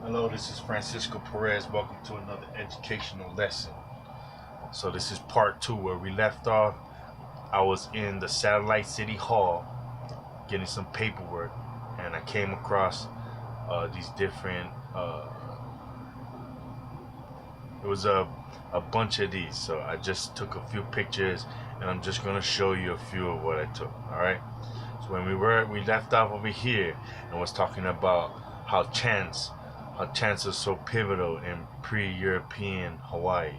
Hello, this is Francisco Perez. Welcome to another educational lesson. So this is part two where we left off. I was in the Satellite City Hall getting some paperwork, and I came across these different. It was a bunch of these, so I just took a few pictures, and I'm just gonna show you a few of what I took. All right. So when we left off over here and was talking about how chants are so pivotal in pre-European Hawaii,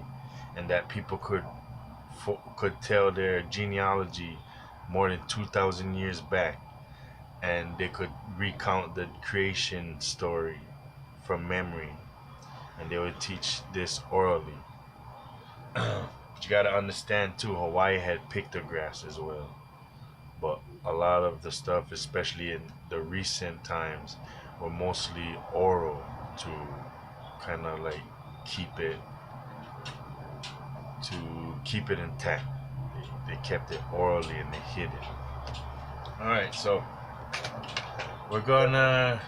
and that people could tell their genealogy more than 2,000 years back, and they could recount the creation story from memory, and they would teach this orally. But you gotta understand too, Hawaii had pictographs as well, but a lot of the stuff, especially in the recent times, were mostly oral to kind of like keep it to keep it intact. They kept it orally and they hid it. All right, so we're gonna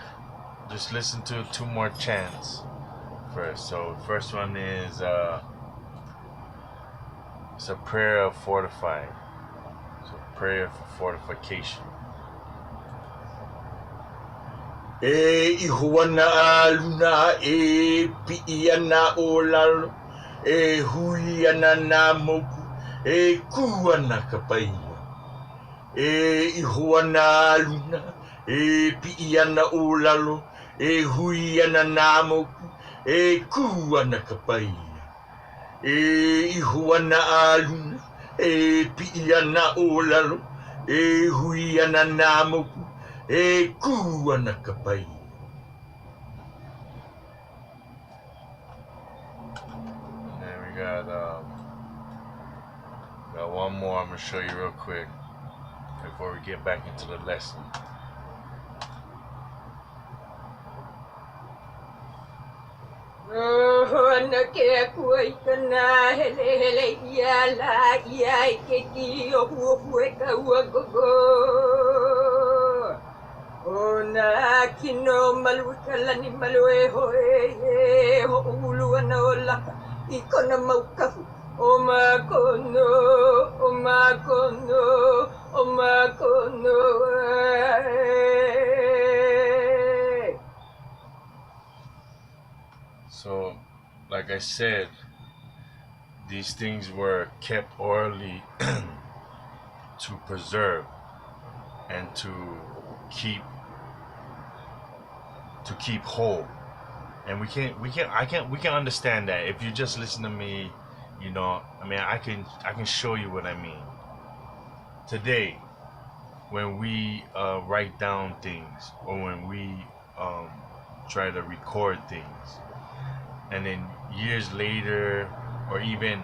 just listen to two more chants first. So first one is it's a prayer of fortifying. So prayer for fortification. E ihuana aluna e piiana o lalo e huiana na moku e kuana kapaia e ihuana aluna e piiana o lalo e huiana na moku e kuana kapaia e ihuana aluna e piiana o lalo e huiana na moku e kuana kapai. And then we got one more I'm gonna show you real quick before we get back into the lesson. Ana ke kuai kana hele hele ia la ia ke ki o hu e ka ua gogo. Ona kino malu kalani malu e ho e ho ulu ana ola I kona maukahu. O makono, o makono, o makono. So, like I said, these things were kept orally to preserve and to keep whole. And we can understand that if you just listen to me, you know, I mean, I can show you what I mean. Today, when we write down things, or when we try to record things, and then years later, or even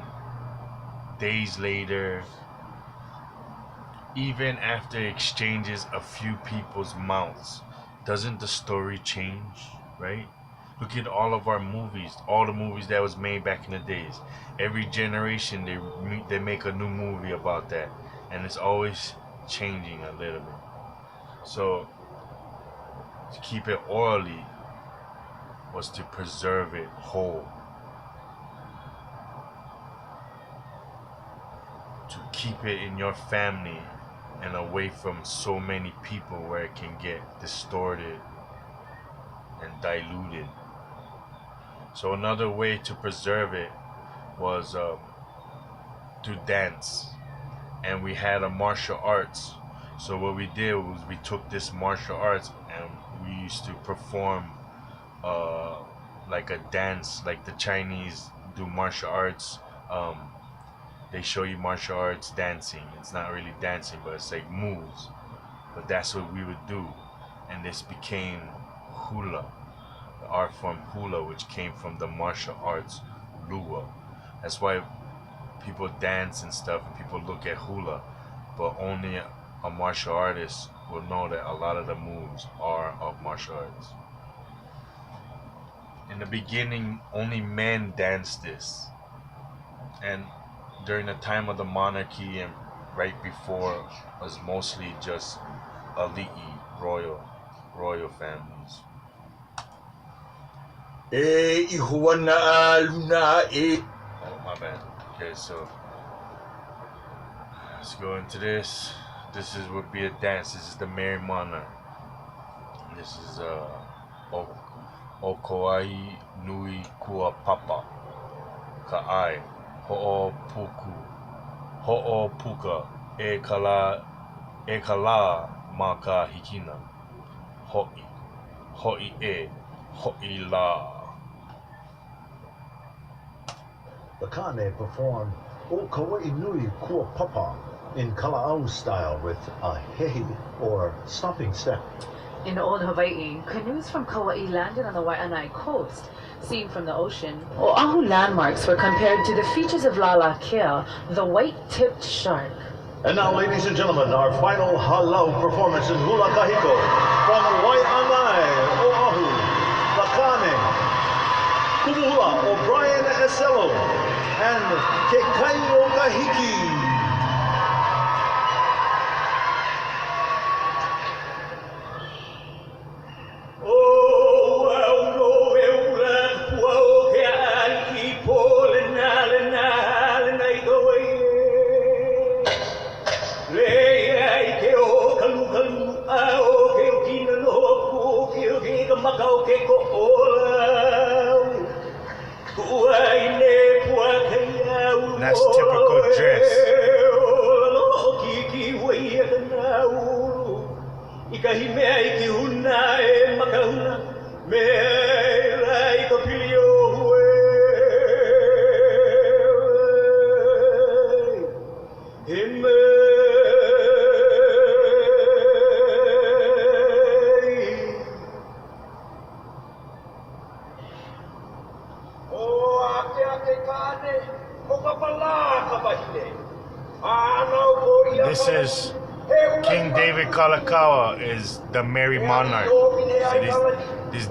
days later, even after exchanges a few people's mouths, doesn't the story change, right? Look at all of our movies, all the movies that was made back in the days. Every generation they make a new movie about that, and it's always changing a little bit. So to keep it orally was to preserve it whole, to keep it in your family and away from so many people where it can get distorted and diluted. So another way to preserve it was to dance, and we had a martial arts. So what we did was we took this martial arts and we used to perform like a dance, like the Chinese do martial arts. They show you martial arts dancing. It's not really dancing, but it's like moves. But that's what we would do, and this became Hula, the art form Hula, which came from the martial arts Lua. That's why people dance and stuff, and people look at Hula, but only a martial artist will know that a lot of the moves are of martial arts. In the beginning, only men danced this, and during the time of the monarchy and right before was mostly just elite royal families. Ihuana luna e. Oh, my bad. Okay, so let's go into this. This would be a dance. This is the Mary Mana. This is Okoai Nui Kua Papa Ka'ai Ho'o Puka E Kala Maka Hikina Ho'i E Ho'i La. The Kane performed O Kauai Nui Kua Papa in Kala'au style with a hei or stomping step. In old Hawaii, canoes from Kauai landed on the Waianae coast. Seen from the ocean, Oahu landmarks were compared to the features of Lalakea, the white-tipped shark. And now, ladies and gentlemen, our final halau performance in Hula Kahiko from Waianae, Oahu, the Kane, Kumuhula, O'Brien Eselo, and Kekaio Kahiki. That's typical dress. This is King David Kalakaua is the Merry Monarch. So these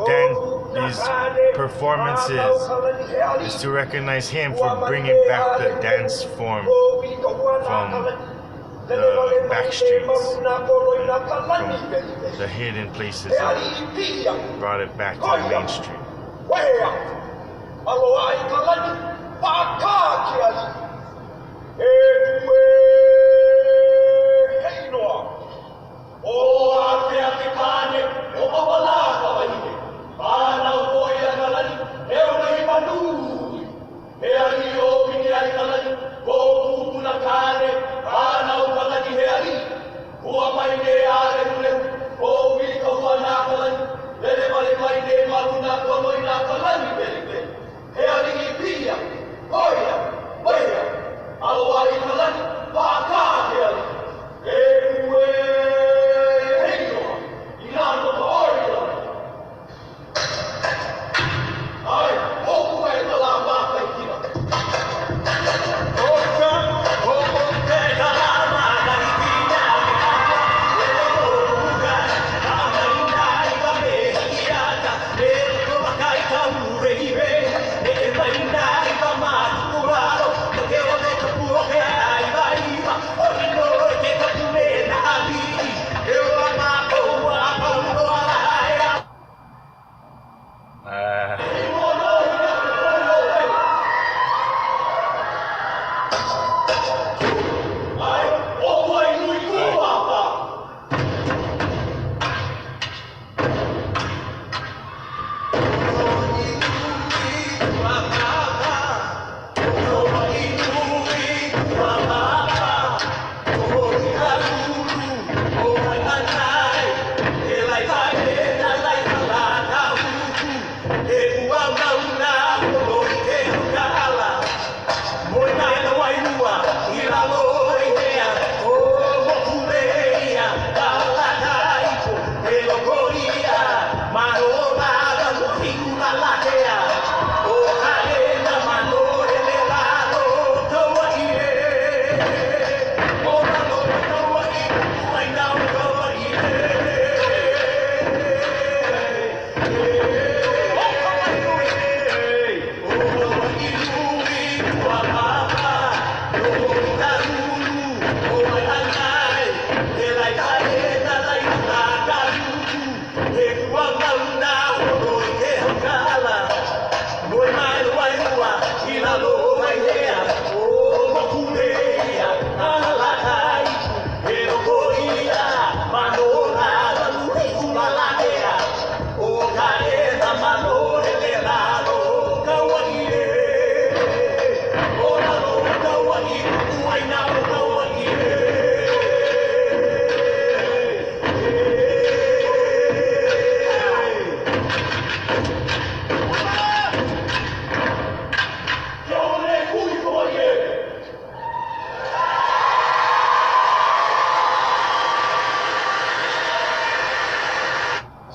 performances is to recognize him for bringing back the dance form from the back streets, from the hidden places, and brought it back to the main street.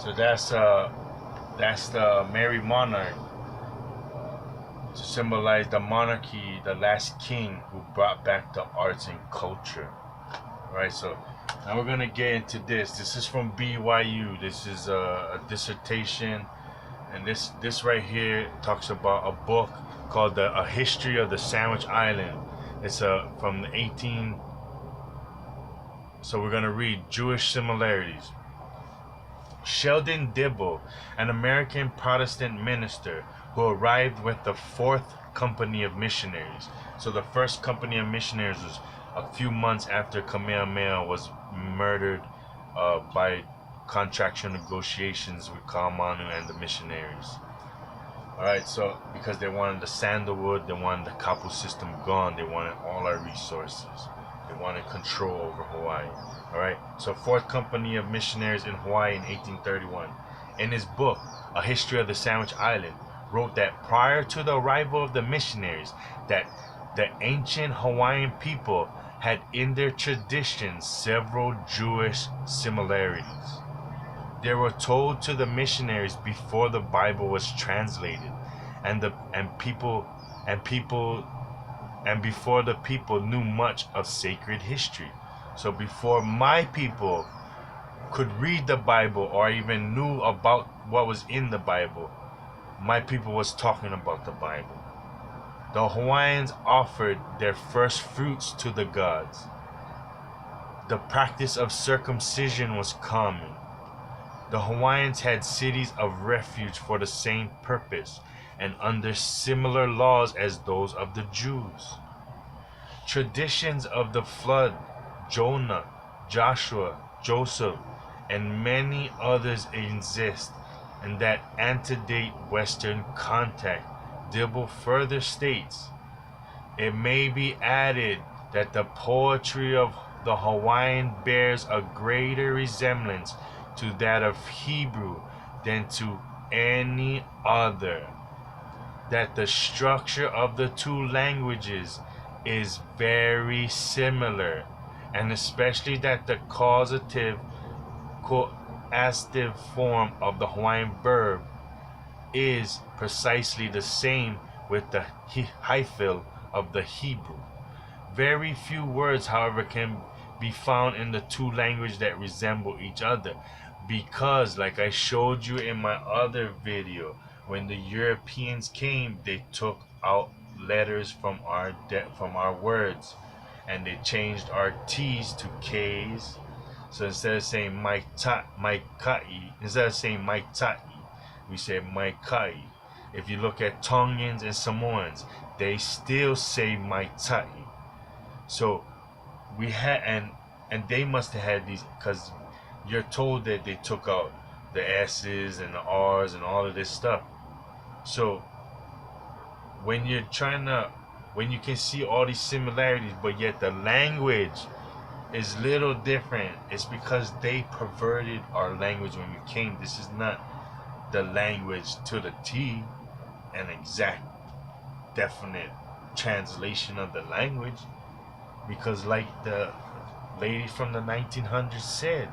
So that's the Mary monarch to symbolize the monarchy, the last king who brought back the arts and culture. All right, so now we're gonna get into this. This is from BYU. This is a dissertation, and this right here talks about a book called A History of the Sandwich Island. It's from the 18. So we're gonna read Jewish similarities. Sheldon Dibble, an American Protestant minister who arrived with the Fourth Company of Missionaries. So the first company of missionaries was a few months after Kamehameha was murdered by contractual negotiations with Kaamanu and the missionaries. Alright, so because they wanted the sandalwood, they wanted the kapu system gone, they wanted all our resources. They wanted control over Hawaii. Alright, so Fourth Company of Missionaries in Hawaii in 1831. In his book, A History of the Sandwich Island, wrote that prior to the arrival of the missionaries, that the ancient Hawaiian people had in their traditions several Jewish similarities. They were told to the missionaries before the Bible was translated, and before the people knew much of sacred history. So before my people could read the Bible or even knew about what was in the Bible, my people was talking about the Bible. The Hawaiians offered their first fruits to the gods. The practice of circumcision was common. The Hawaiians had cities of refuge for the same purpose and under similar laws as those of the Jews. Traditions of the flood, Jonah, Joshua, Joseph, and many others exist, and that antedate Western contact. Dibble further states, it may be added that the poetry of the Hawaiian bears a greater resemblance to that of Hebrew than to any other, that the structure of the two languages is very similar, and especially that the causative coactive form of the Hawaiian verb is precisely the same with the hyphal of the Hebrew. Very few words, however, can be found in the two languages that resemble each other, because like I showed you in my other video, when the Europeans came, they took out letters from our words, and they changed our T's to K's. So instead of saying maikai, instead of saying maitai, we say maikai. If you look at Tongans and Samoans, they still say maitai. So we had, and they must have had these, because you're told that they took out the S's and the R's and all of this stuff. So when you can see all these similarities, but yet the language is little different, it's because they perverted our language when we came. This is not the language to the T, an exact, definite translation of the language, because like the lady from the 1900s said,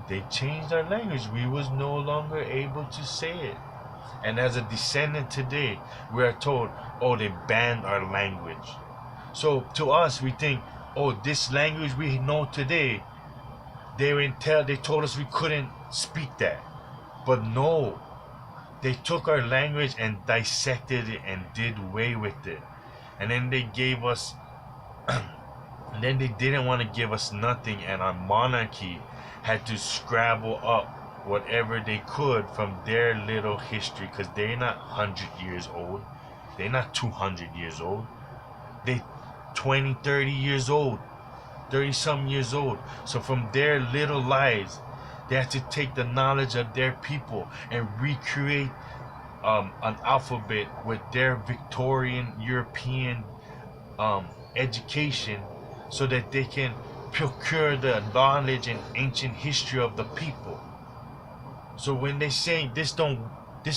they changed our language. We was no longer able to say it. And as a descendant today, we are told, oh, they banned our language. So to us, we think, oh, this language we know today, they told us we couldn't speak that. But no, they took our language and dissected it and did away with it. And then they gave us, and then they didn't want to give us nothing, and our monarchy had to scrabble up whatever they could from their little history, because they're not 100 years old. They're not 200 years old. They 20, 30 years old, 30-some years old. So from their little lives, they had to take the knowledge of their people and recreate an alphabet with their Victorian European education, so that they can procure the knowledge and ancient history of the people. So when they say this don't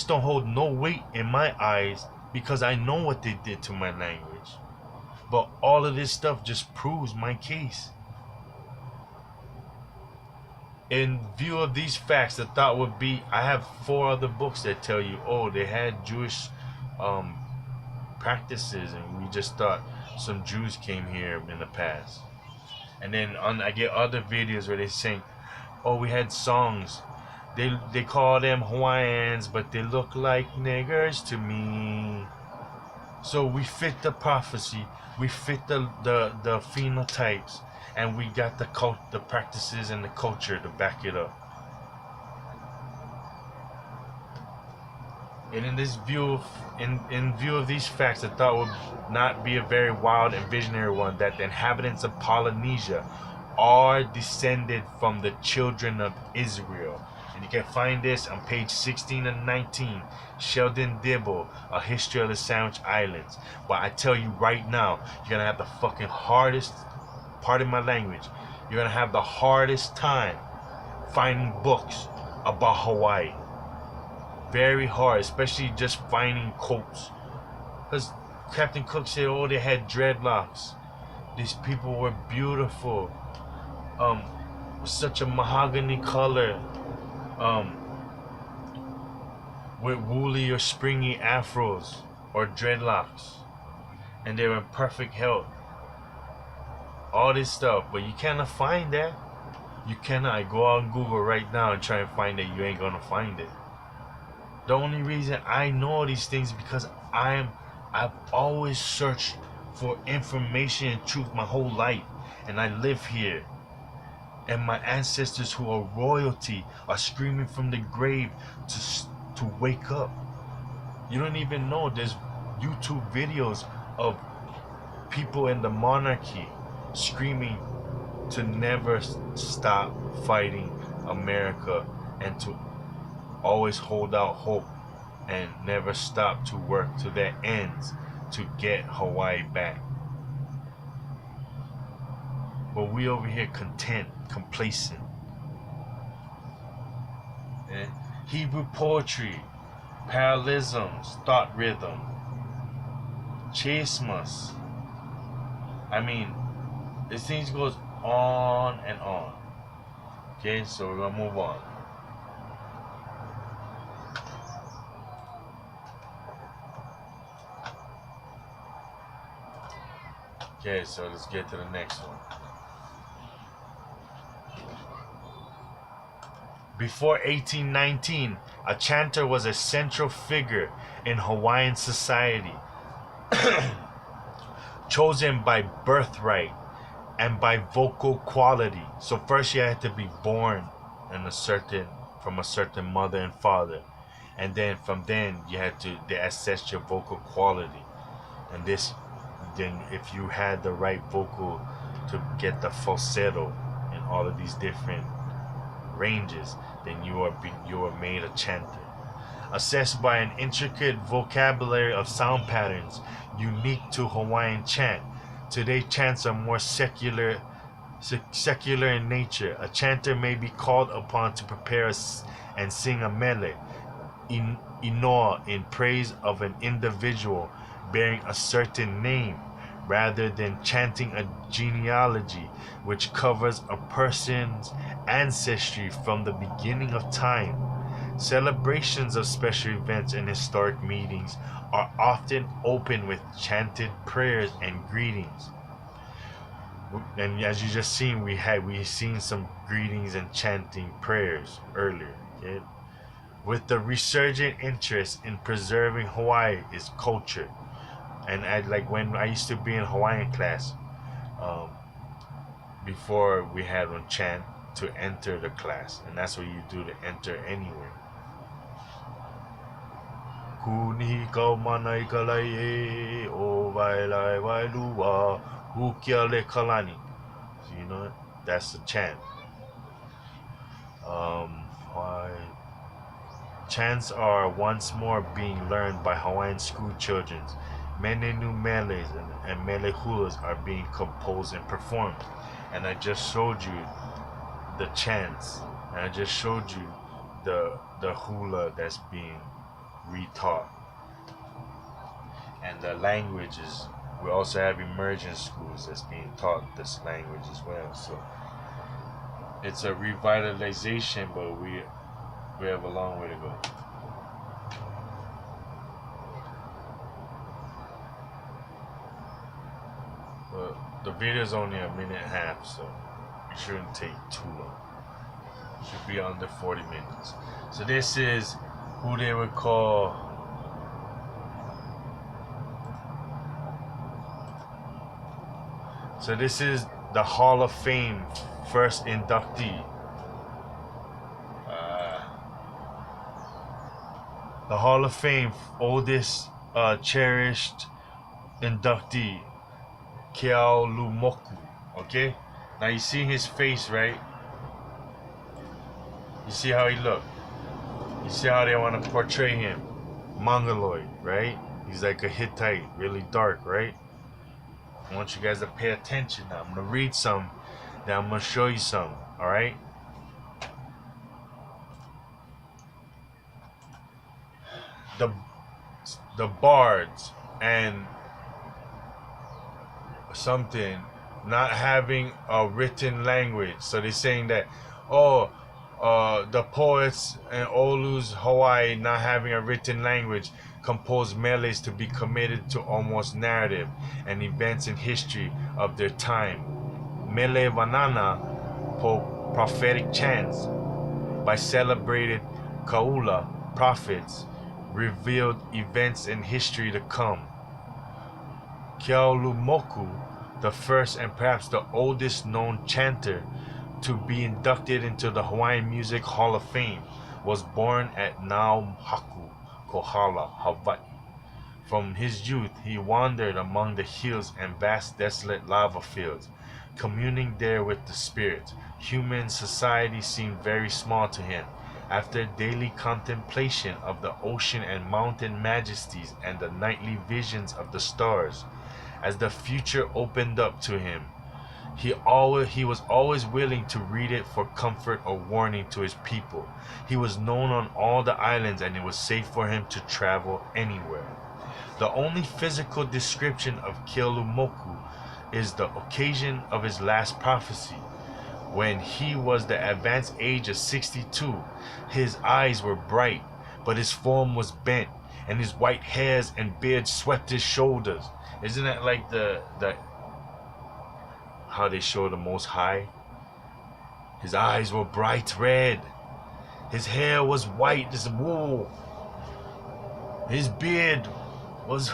hold no weight in my eyes, because I know what they did to my language. But all of this stuff just proves my case. in view of these facts, the thought would be, I have 4 other books that tell you, oh, they had Jewish practices, and we just thought some Jews came here in the past. And then I get other videos where they sing, oh, we had songs. They call them Hawaiians, but they look like niggers to me. So we fit the prophecy, we fit the phenotypes, and we got the practices and the culture to back it up. And in this view, in view of these facts, the thought would not be a very wild and visionary one that the inhabitants of Polynesia are descended from the children of Israel. And you can find this on page 16 and 19, Sheldon Dibble, A History of the Sandwich Islands. But I tell you right now, you're gonna have the fucking hardest, pardon my language, you're gonna have the hardest time finding books about Hawaii. Very hard, especially just finding quotes. Because Captain Cook said, oh, they had dreadlocks. These people were beautiful. Such a mahogany color. With woolly or springy afros or dreadlocks. And they were in perfect health. All this stuff. But you cannot find that. You cannot. Go on Google right now and try and find it. You ain't gonna find it. The only reason I know these things is because I've always searched for information and truth my whole life, and I live here. And my ancestors who are royalty are screaming from the grave to wake up. You don't even know there's YouTube videos of people in the monarchy screaming to never stop fighting America and to always hold out hope and never stop to work to their ends to get Hawaii back. But we over here content, complacent. And Hebrew poetry, parallelisms, thought rhythm, chismas. I mean, this thing goes on and on. Okay, so we're gonna move on. Okay, so let's get to the next one. Before 1819, a chanter was a central figure in Hawaiian society, chosen by birthright and by vocal quality. So first you had to be born from a certain mother and father, and then from then they assess your vocal quality, and then if you had the right vocal to get the falsetto in all of these different ranges, then you are made a chanter. Assessed by an intricate vocabulary of sound patterns unique to Hawaiian chant. Today chants are more secular in nature. A chanter may be called upon to prepare and sing a mele, inoa, in praise of an individual bearing a certain name, rather than chanting a genealogy which covers a person's ancestry from the beginning of time. Celebrations of special events and historic meetings are often opened with chanted prayers and greetings. And as you just seen, we seen some greetings and chanting prayers earlier. Okay? With the resurgent interest in preserving Hawaii is culture. And when I used to be in Hawaiian class, before we had one chant to enter the class, and that's what you do to enter anywhere. Kuni kau mana I kalai e o vailai vailua hukia le kalani. So you know that's the chant. Chants are once more being learned by Hawaiian school children. Many new meles and mele hulas are being composed and performed. And I just showed you the chants, and I just showed you the hula that's being retaught. And the languages, we also have immersion schools that's being taught this language as well. So it's a revitalization, but we have a long way to go. But the video is only a minute and a half, so it shouldn't take too long. It should be under 40 minutes. So this is who they would call so this is the Hall of Fame first inductee. The Hall of Fame oldest cherished inductee, Keaulumoku. Okay? Now you see his face, right? You see how he look. You see how they want to portray him. Mongoloid, right? He's like a Hittite, really dark, right? I want you guys to pay attention now. I'm going to read some, then I'm going to show you some, alright? The bards and something not having a written language. So they're saying that, the poets in Olu's Hawaii not having a written language composed meles to be committed to almost narrative and events in history of their time. Mele Vanana, prophetic chants by celebrated Kaula prophets, revealed events in history to come. Keaulumoku, the first and perhaps the oldest known chanter to be inducted into the Hawaiian Music Hall of Fame, was born at Nauhaku, Kohala, Hawaii. From his youth, he wandered among the hills and vast desolate lava fields, communing there with the spirits. Human society seemed very small to him. After daily contemplation of the ocean and mountain majesties and the nightly visions of the stars, as the future opened up to him, he was always willing to read it for comfort or warning to his people. He was known on all the islands, and it was safe for him to travel anywhere. The only physical description of Keaulumoku is the occasion of his last prophecy. When he was the advanced age of 62, his eyes were bright, but his form was bent, and his white hairs and beard swept his shoulders. Isn't that like the how they show the Most High? His eyes were bright red. His hair was white as wool. His beard was...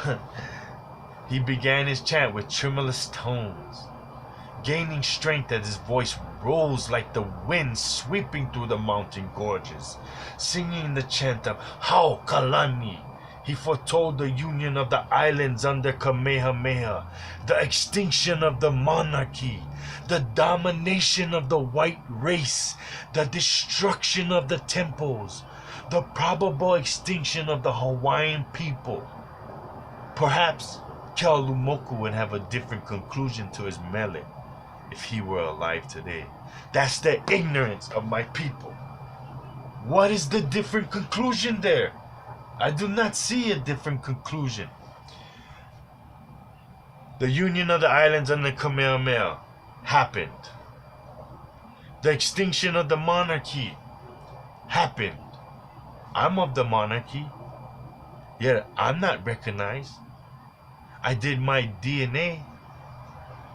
He began his chant with tremulous tones, gaining strength as his voice rose like the wind sweeping through the mountain gorges. Singing the chant of Hau Kalani, he foretold the union of the islands under Kamehameha, the extinction of the monarchy, the domination of the white race, the destruction of the temples, the probable extinction of the Hawaiian people. Perhaps Keaulumoku would have a different conclusion to his mele if he were alive today. That's the ignorance of my people. What is the different conclusion there? I do not see a different conclusion. The union of the islands under Kamehameha happened. The extinction of the monarchy happened. I'm of the monarchy, yet I'm not recognized. I did my DNA,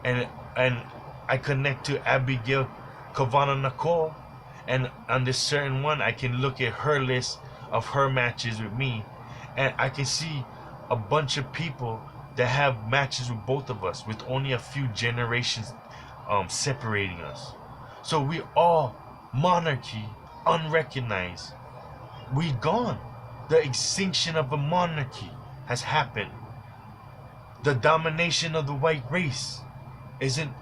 and I connect to Abigail Kavana Nakor, and on this certain one, I can look at her list of her matches with me, and I can see a bunch of people that have matches with both of us, with only a few generations separating us. So we all monarchy, unrecognized. We gone. The extinction of a monarchy has happened. The domination of the white race.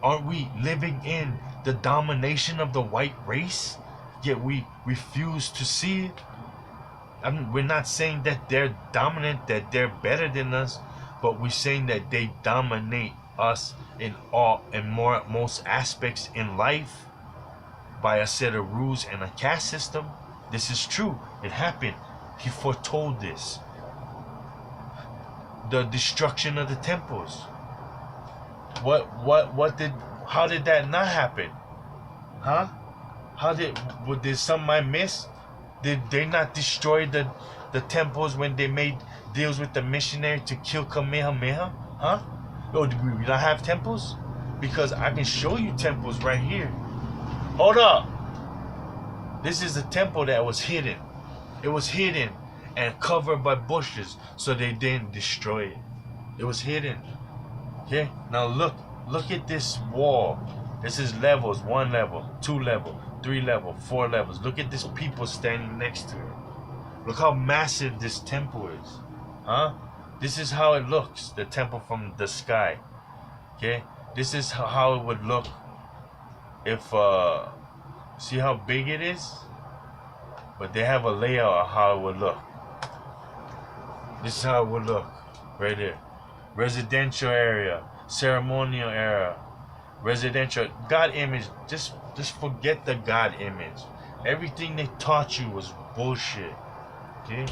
Aren't we living in the domination of the white race? Yet we refuse to see it. I mean, we're not saying that they're dominant, that they're better than us, but we're saying that they dominate us in most aspects in life by a set of rules and a caste system. This is true. It happened. He foretold this. The destruction of the temples. How did that not happen? Huh? Did something I miss? Did they not destroy the temples when they made deals with the missionary to kill Kamehameha? Huh? Oh, do we not have temples? Because I can show you temples right here. Hold up. This is a temple that was hidden. It was hidden and covered by bushes so they didn't destroy it. It was hidden. Okay? Now look at this wall. This is levels, 1 level, 2 level, 3 level, 4 levels. Look at this people standing next to it. Look how massive this temple is. Huh? This is how it looks, the temple from the sky. Okay? This is how it would look if, see how big it is? But they have a layout of how it would look. This is how it would look, right here. Residential area, ceremonial area, residential, God image, just forget the God image. Everything they taught you was bullshit, okay?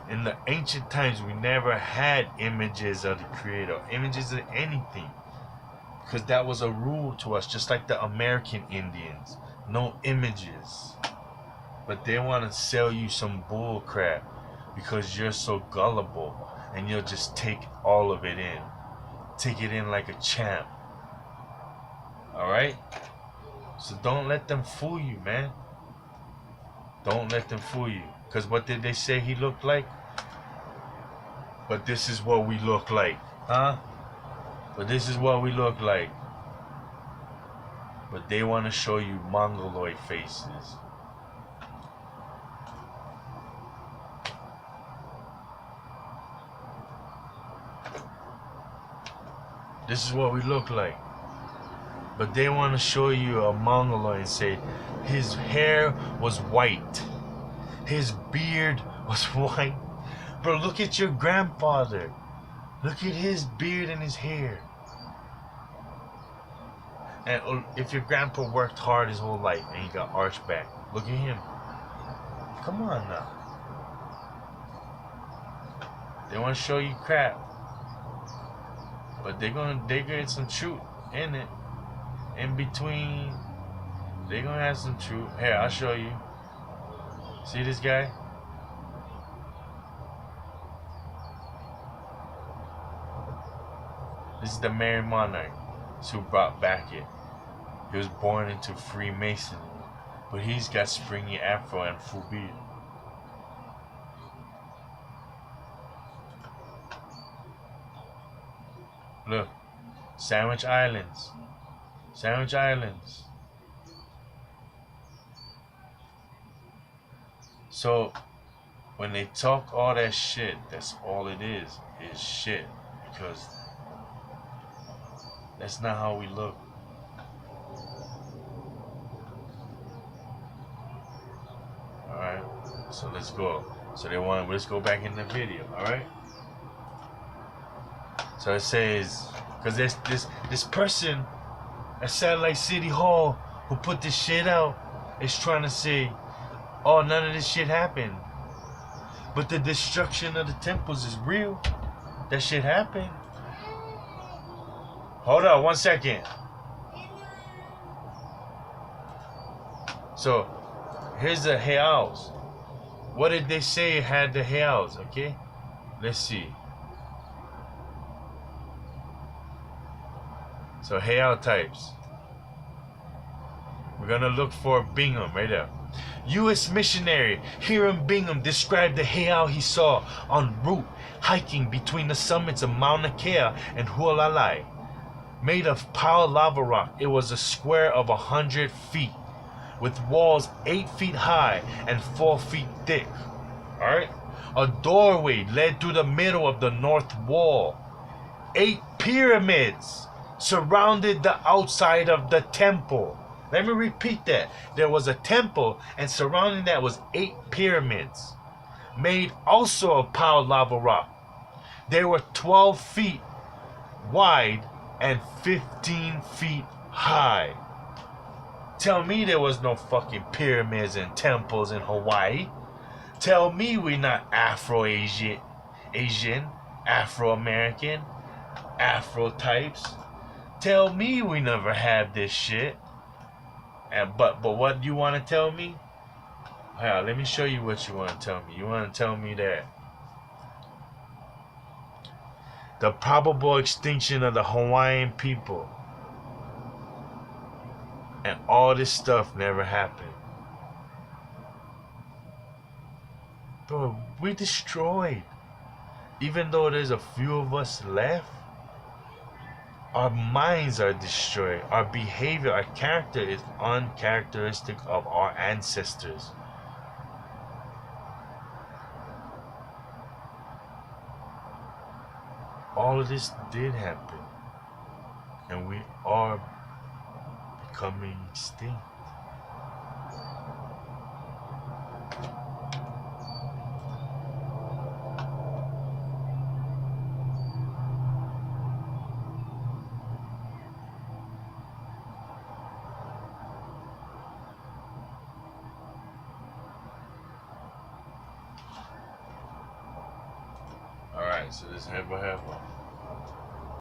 In the ancient times, we never had images of the Creator, images of anything. Because that was a rule to us, just like the American Indians. No images. But they want to sell you some bull crap because you're so gullible and you'll just take all of it in. Take it in like a champ. Alright? So don't let them fool you, man. Don't let them fool you. Because what did they say he looked like? But this is what we look like. Huh? But this is what we look like. But they want to show you mongoloid faces. This is what we look like. But they want to show you a mongoloid and say his hair was white. His beard was white. Bro, look at your grandfather. Look at his beard and his hair. And if your grandpa worked hard his whole life and he got arched back, look at him. Come on now. They want to show you crap. But they get some truth in it. In between, they're gonna have some truth. Here, I'll show you. See this guy? This is the Mary Monarch who brought back it. He was born into Freemasonry, but he's got springy afro and full beard. Look, Sandwich Islands. Sandwich Islands. So, when they talk all that shit, that's all it is shit. Because that's not how we look. Alright, so let's go. So let's go back in the video, alright? So it says, because there's this person at Satellite City Hall who put this shit out is trying to say, oh, none of this shit happened. But the destruction of the temples is real. That shit happened. Hold on 1 second. So, here's the Heaos. What did they say had the Heaos, okay? Let's see. So Heiau types. We're gonna look for Bingham right there. U.S. missionary Hiram Bingham described the Heiau he saw en route hiking between the summits of Mauna Kea and Hualalai. Made of piled lava rock, it was a square of 100 feet with walls 8 feet high and 4 feet thick. Alright? A doorway led through the middle of the north wall. 8 pyramids surrounded the outside of the temple. Let me repeat that. There was a temple, and surrounding that was 8 pyramids, made also of piled lava rock. They were 12 feet wide and 15 feet high. Tell me there was no fucking pyramids and temples in Hawaii. Tell me we're not Afro-Asian, Afro-American, Afro types. Tell me we never had this shit. But what do you want to tell me? Yeah, let me show you what you want to tell me. You want to tell me that the probable extinction of the Hawaiian people and all this stuff never happened. Bro, we destroyed. Even though there's a few of us left, our minds are destroyed. Our behavior, our character is uncharacteristic of our ancestors. All of this did happen. And we are becoming extinct. Alright, so this is Heba Heba.